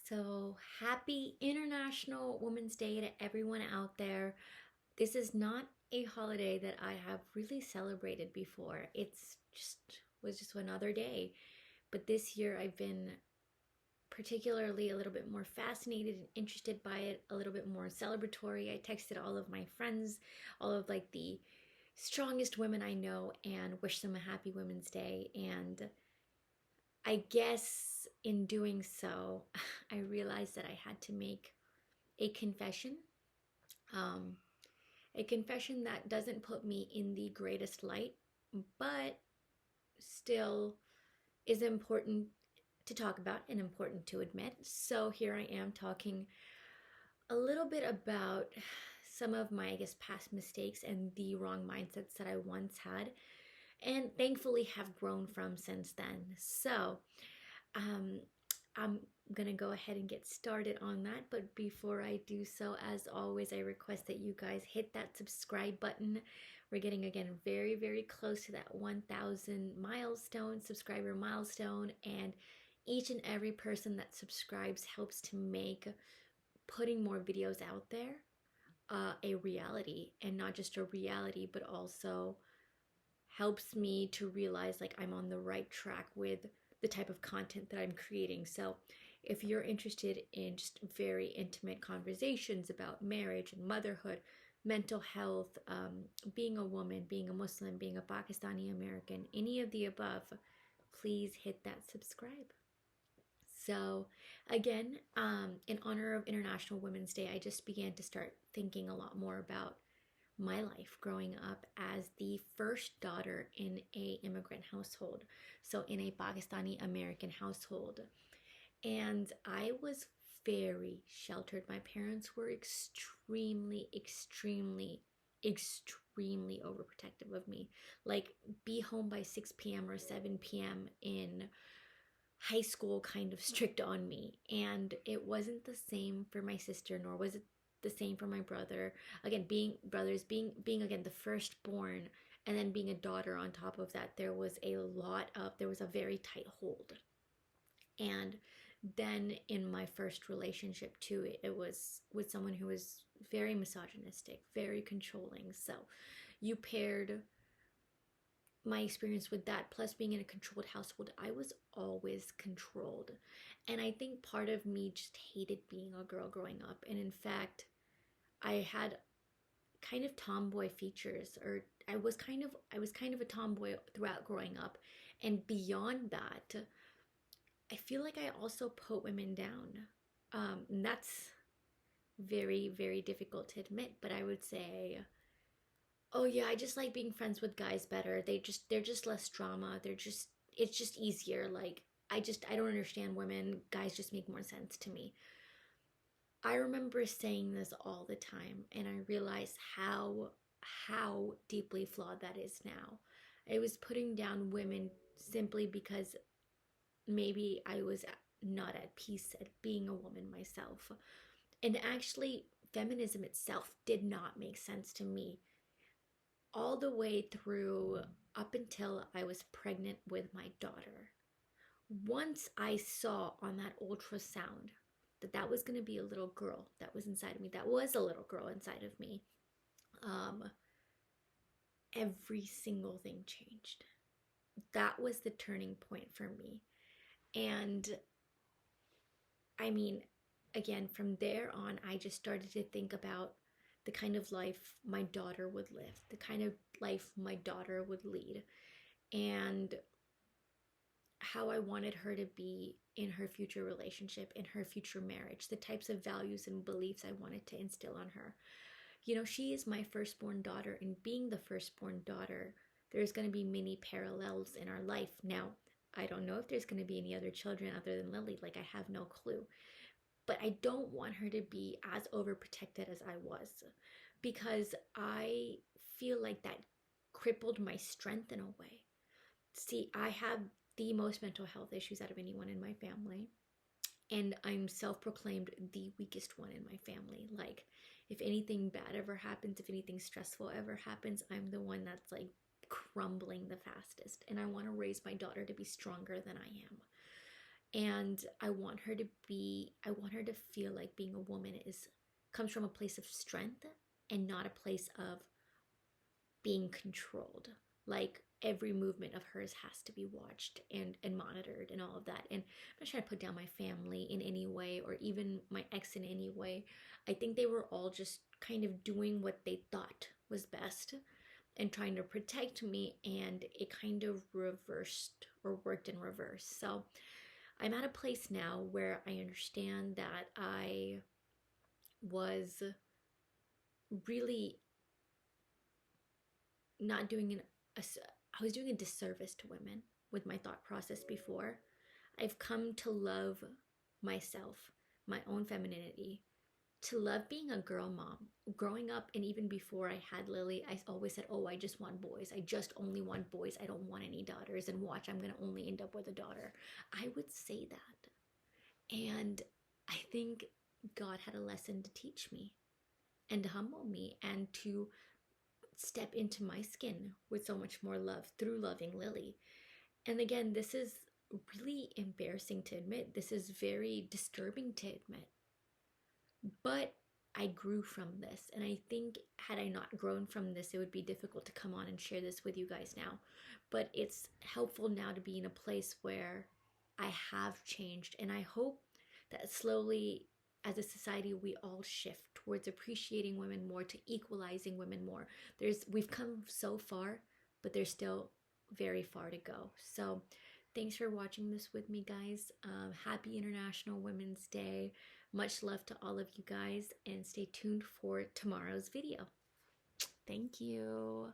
So, happy International Women's Day to everyone out there. This is not a holiday that I have really celebrated before. It's just another day. But this year I've been particularly a little bit more fascinated and interested by it, a little bit more celebratory. I texted all of my friends, all of like the strongest women I know, and wished them a happy Women's Day. And I guess in doing so, I realized that I had to make a confession. Um, a confession that doesn't put me in the greatest light, but still is important to talk about and important to admit. So here I am talking a little bit about some of my, I guess, past mistakes and the wrong mindsets that I once had, and thankfully have grown from since then. So, um, I'm gonna go ahead and get started on that. But before I do so, as always, I request that you guys hit that subscribe button. We're getting again very, very close to that 1,000 subscriber milestone, and each and every person that subscribes helps to make putting more videos out there a reality, and not just a reality, but also helps me to realize like I'm on the right track with the type of content that I'm creating. So, if you're interested in just very intimate conversations about marriage and motherhood, mental health, being a woman, being a Muslim, being a Pakistani American, any of the above, please hit that subscribe. So, again, in honor of International Women's Day, I just began to start thinking a lot more about my life growing up as the first daughter in a immigrant household, so in a Pakistani American household. And I was very sheltered. My parents were extremely overprotective of me. Like, be home by 6 p.m. or 7 p.m. in high school kind of strict on me. And it wasn't the same for my sister, nor was it the same for my brother. Again, being brothers, being again the firstborn, and then being a daughter on top of that, there was a very tight hold. And then in my first relationship too, it was with someone who was very misogynistic, very controlling. So you paired my experience with that plus being in a controlled household. I was always controlled, and I think part of me just hated being a girl growing up. And in fact, I had kind of tomboy features, or I was kind of a tomboy throughout growing up. And beyond that, I feel like I also put women down. And that's very, very difficult to admit, but I would say, oh yeah, I just like being friends with guys better. They're just less drama. It's just easier. Like, I don't understand women. Guys just make more sense to me. I remember saying this all the time, and I realized how deeply flawed that is now. I was putting down women simply because maybe I was not at peace at being a woman myself. And actually, feminism itself did not make sense to me all the way through up until I was pregnant with my daughter. Once I saw on that ultrasound that that was going to be a little girl that was inside of me, that was a little girl inside of me, um, every single thing changed. That was the turning point for me. And I mean, again, from there on, I just started to think about the kind of life my daughter would live, the kind of life my daughter would lead, and how I wanted her to be in her future relationship, in her future marriage, the types of values and beliefs I wanted to instill on her. You know, she is my firstborn daughter, and being the firstborn daughter, there's going to be many parallels in our life. Now, I don't know if there's going to be any other children other than Lily, like, I have no clue. But I don't want her to be as overprotected as I was, because I feel like that crippled my strength in a way. See, I have the most mental health issues out of anyone in my family, and I'm self-proclaimed the weakest one in my family. Like, if anything bad ever happens, if anything stressful ever happens, I'm the one that's like crumbling the fastest, and I want to raise my daughter to be stronger than I am. And I want her to feel like being a woman is comes from a place of strength and not a place of being controlled. Like every movement of hers has to be watched and monitored and all of that. And I'm not trying to put down my family in any way or even my ex in any way. I think they were all just kind of doing what they thought was best and trying to protect me, and it kind of reversed or worked in reverse. So I'm at a place now where I understand that I was really not doing I was doing a disservice to women with my thought process before. I've come to love myself, my own femininity, to love being a girl mom. Growing up and even before I had Lily, I always said, "Oh, I just want boys. I just only want boys. I don't want any daughters. And watch, I'm going to only end up with a daughter." I would say that. And I think God had a lesson to teach me and to humble me and to step into my skin with so much more love through loving Lily. And again, this is really embarrassing to admit. This is very disturbing to admit. But I grew from this. And I think had I not grown from this, it would be difficult to come on and share this with you guys now. But it's helpful now to be in a place where I have changed. And I hope that slowly, as a society, we all shift towards appreciating women more, to equalizing women more. We've come so far, but there's still very far to go. So thanks for watching this with me, guys. Happy International Women's Day. Much love to all of you guys, and stay tuned for tomorrow's video. Thank you.